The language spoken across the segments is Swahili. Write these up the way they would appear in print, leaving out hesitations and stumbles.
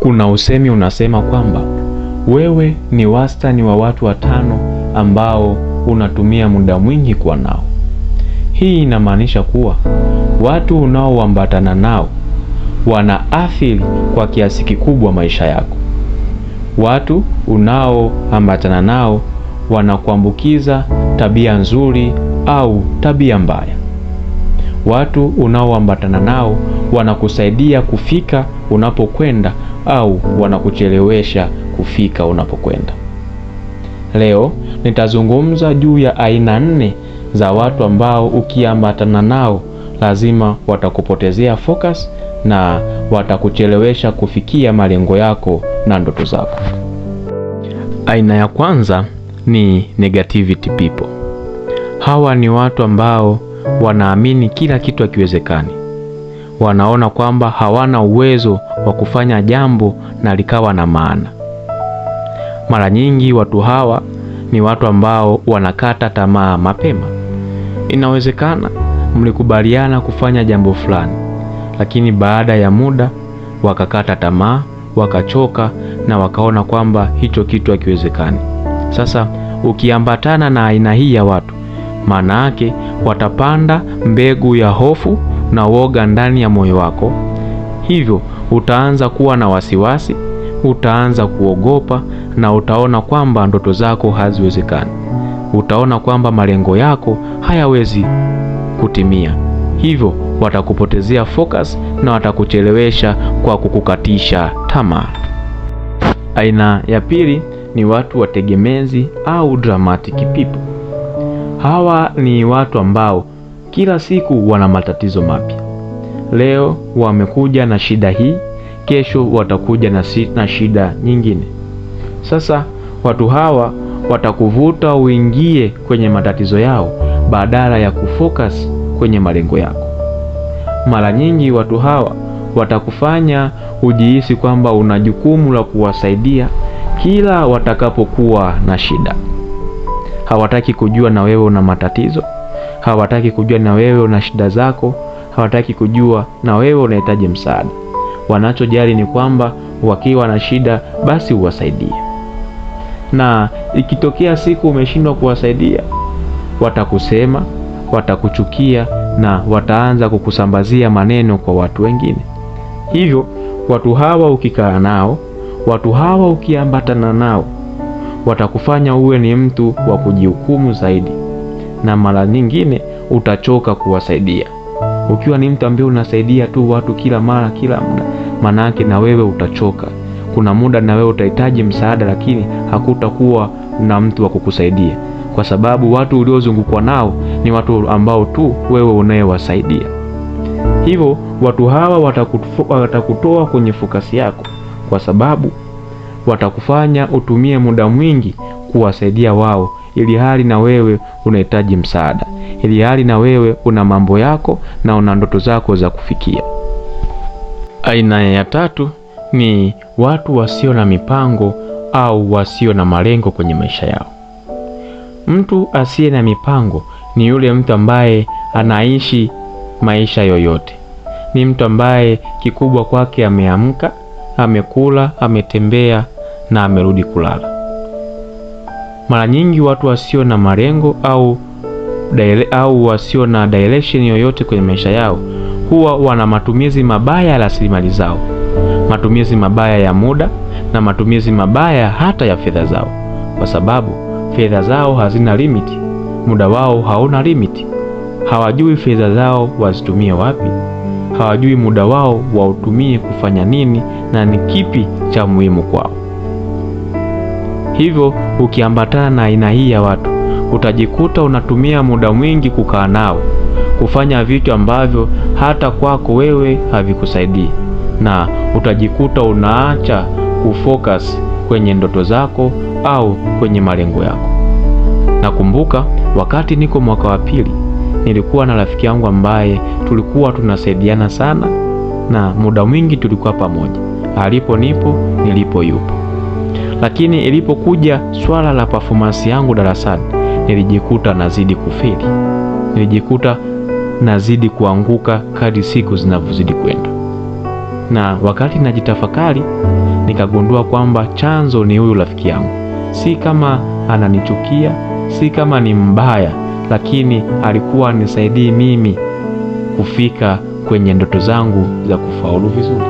Kuna usemi unasema kwamba wewe ni wastani wa watu 5 ambao unatumia muda mwingi kuwa nao. Hii inamaanisha kuwa watu unaoambatana nao wanaathiri kwa kiasi kikubwa maisha yako. Watu unaoambatana nao wanakuambukiza tabia nzuri au tabia mbaya. Watu unaoambatana nao wanakusaidia kufika unapokwenda au wanakuchelewesha kufika unapokwenda. Leo nitazungumza juu ya aina 4 za watu ambao ukiambatana nao lazima watakupotezea focus na watakuchelewesha kufikia malengo yako na ndoto zako. Aina ya kwanza ni negativity people. Hawa ni watu ambao wanaamini kila kitu hakiwezekani. Wanaona kwamba hawana uwezo wa kufanya jambo na likawa na maana. Mara nyingi watu hawa ni watu ambao wanakata tamaa mapema. Inawezekana mlikubaliana kufanya jambo fulani, lakini baada ya muda wakakata tamaa, wakachoka na wakaona kwamba hicho kitu hakiwezekani. Sasa ukiambatana na aina hii ya watu, maana yake watapanda mbegu ya hofu na woga ndani ya moyo wako. Hivyo utaanza kuwa na wasiwasi, utaanza kuogopa na utaona kwamba ndoto zako haziwezekani. Utaona kwamba malengo yako hayawezi kutimia. Hivyo watakupotezea focus na watakuchelewesha kwa kukukatisha tamaa. Aina ya pili ni watu wategemezi au dramatic people. Hawa ni watu ambao kila siku wana matatizo mapya. Leo wamekuja na shida hii, kesho watakuja na shida nyingine. Sasa watu hawa watakuvuta uingie kwenye matatizo yao badala ya kufocus kwenye malengo yako. Mara nyingi watu hawa watakufanya ujihisi kwamba una jukumu la kuwasaidia kila watakapokuwa na shida. Hawataki kujua na wewe una matatizo, hawataki kujua na wewe una shida zako, hawataki kujua na wewe unahitaji msaada. Wanachojali ni kwamba wakiwa na shida basi uwasaidie. Na ikitokea siku umeshindwa kuwasaidia, watakusema, watakuchukia na wataanza kukusambazia maneno kwa watu wengine. Hivyo watu hawa ukikaa nao, watu hawa ukiambatana nao, watakufanya uwe ni mtu wa kujihukumu zaidi, na mara nyingine utachoka kuwasaidia. Ukiwa ni mtu ambaye unasaidia tu watu kila mara kila muda, maana yake na wewe utachoka. Kuna muda na wewe utahitaji msaada, lakini hakutakuwa na mtu wa kukusaidia, kwa sababu watu uliozungukwa nao ni watu ambao tu wewe unayewasaidia. Hivyo watu hawa watakutoa kwenye fokasi yako, kwa sababu watakufanya utumie muda mwingi kuwasaidia wao, ili hali na wewe unahitaji msaada, ili hali na wewe una mambo yako na una ndoto zako za kufikia. Aina ya tatu ni watu wasio na mipango au wasio na malengo kwenye maisha yao. Mtu asiye na mipango ni yule mtu ambaye anaishi maisha yoyote. Ni mtu ambaye kikubwa kwake ameamka, amekula, ametembea na amerudi kulala. Mara nyingi watu wasio na malengo au wasio na direction yoyote kwenye maisha yao huwa wana matumizi mabaya ya rasilimali zao, matumizi mabaya ya muda na matumizi mabaya hata ya fedha zao, kwa sababu fedha zao hazina limiti, muda wao hauna limiti. Hawajui fedha zao wazitumie wapi, hawajui muda wao wautumie kufanya nini na ni kipi cha muhimu kwao. Hivyo ukiambatana na aina hii ya watu, utajikuta unatumia muda mwingi kukaa nao, kufanya vitu ambavyo hata kwako wewe havikusaidii, na utajikuta unaacha kufocus kwenye ndoto zako au kwenye malengo yako. Nakumbuka wakati niko mwaka wa 2, nilikuwa na rafiki yangu ambaye tulikuwa tunasaidiana sana na muda mwingi tulikuwa pamoja. Alipo nipo, nilipo yupo. Lakini ilipokuja swala la performance yangu darasani, nilijikuta nazidi kufeli. Nilijikuta nazidi kuanguka kadri siku zinavyozidi kwenda. Na wakati najitafakari, nikagundua kwamba chanzo ni huyu rafiki yangu. Si kama ananichukia, si kama ni mbaya, lakini alikuwa anisaidii mimi kufika kwenye ndoto zangu za kufaulu vizuri.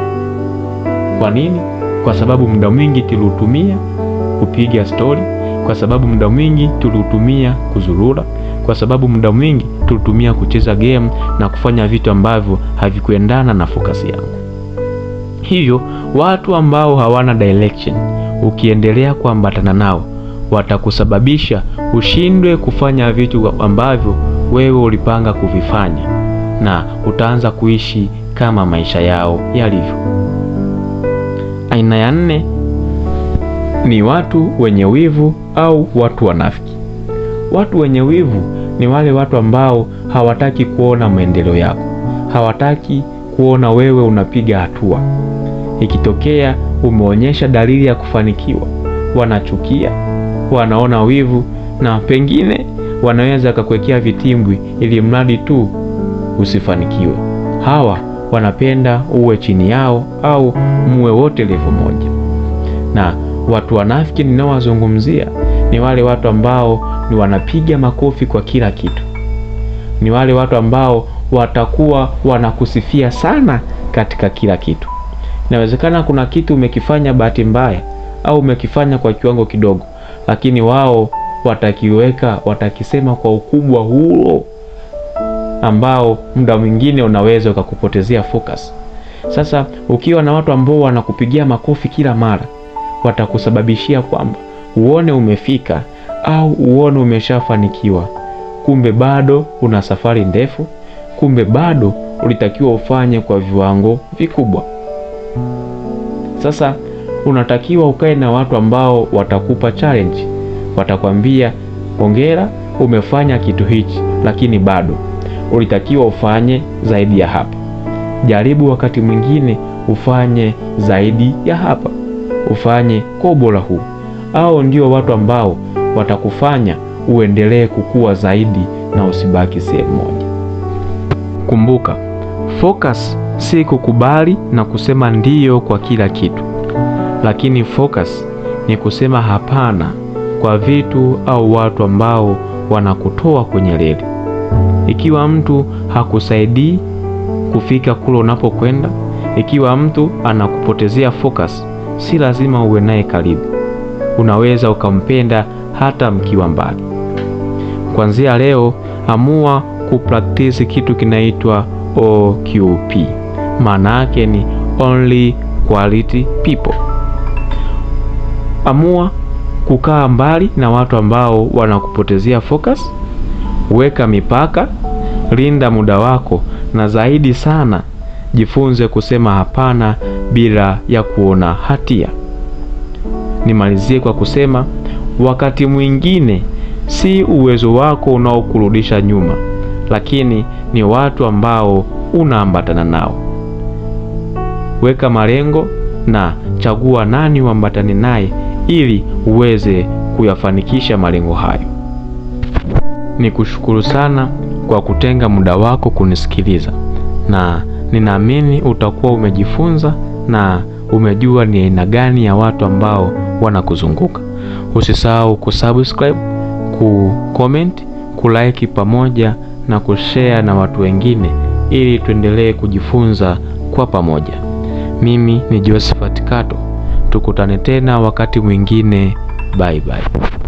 Kwa nini? Kwa sababu muda mwingi tuliutumia kupiga story, kwa sababu muda mwingi tuliutumia kuzurura, kwa sababu muda mwingi tulitumia kucheza game na kufanya vitu ambavyo havikuendana na focus yangu. Hivyo watu ambao hawana direction, ukiendelea kuambatana nao, watakusababisha ushindwe kufanya vitu ambavyo wewe ulipanga kuvifanya, na utaanza kuishi kama maisha yao yalivyo. Aina ya 4 ni watu wenye wivu au watu wanafiki. Watu wenye wivu ni wale watu ambao hawataki kuona maendeleo yako, hawataki kuona wewe unapiga hatua. Ikitokea umeonyesha dalili ya kufanikiwa, wanachukia, wanaona wivu, na pengine wanaweza kukuwekea vitimbwi ili mradi tu usifanikiwe. Hawa wanapenda uwe chini yao au muwe wote level moja. Na watu wanafiki ninaowazungumzia ni wale watu ambao ni wanapiga makofi kwa kila kitu. Ni wale watu ambao watakuwa wanakusifia sana katika kila kitu. Inawezekana kuna kitu umekifanya bahati mbaya au umekifanya kwa kiwango kidogo, lakini wao watakisema kwa ukubwa huo ambao muda mwingine unaweza ukakupotezea focus. Sasa ukiwa na watu ambao wanakupigia makofi kila mara, watakusababishia kwamba uone umefika au uone umeshafanikiwa, kumbe bado una safari ndefu, kumbe bado ulitakiwa ufanye kwa viwango vikubwa. Sasa unatakiwa ukae na watu ambao watakupa challenge, watakwambia hongera, umefanya kitu hichi, lakini bado ulitakiwa ufanye zaidi ya hapa. Jaribu wakati mwingine ufanye zaidi ya hapa, ufanye kwa ubora huu. Au ndio watu ambao watakufanya uendelee kukua zaidi na usibaki sehemu moja. Kumbuka, focus si kukubali na kusema ndiyo kwa kila kitu, lakini focus ni kusema hapana kwa vitu au watu ambao wanakutoa kwenye reli. Ikiwa mtu hakusaidii kufika kule unapokwenda, ikiwa mtu anakupotezea focus, si lazima uwe naye karibu. Unaweza ukampenda hata mkiwa mbali. Kuanzia leo, amua kupractice kitu kinaitwa OQP. Maana yake ni only quality people. Amua kukaa mbali na watu ambao wanakupotezea focus. Weka mipaka, linda muda wako, na zaidi sana jifunze kusema hapana bila ya kuona hatia. Nimalizie kwa kusema, wakati mwingine si uwezo wako unaokurudisha nyuma, lakini ni watu ambao unaambatana nao. Weka malengo na chagua nani uambatane naye ili uweze kuyafanikisha malengo hayo. Nikushukuru sana kwa kutenga muda wako kunisikiliza, na ninaamini utakuwa umejifunza na umejua ni aina gani ya watu ambao wanakuzunguka. Usisahau kusubscribe, kucomment, kulike pamoja na kushare na watu wengine ili tuendelee kujifunza kwa pamoja. Mimi ni Josephat Kato. Tukutane tena wakati mwingine. Bye bye.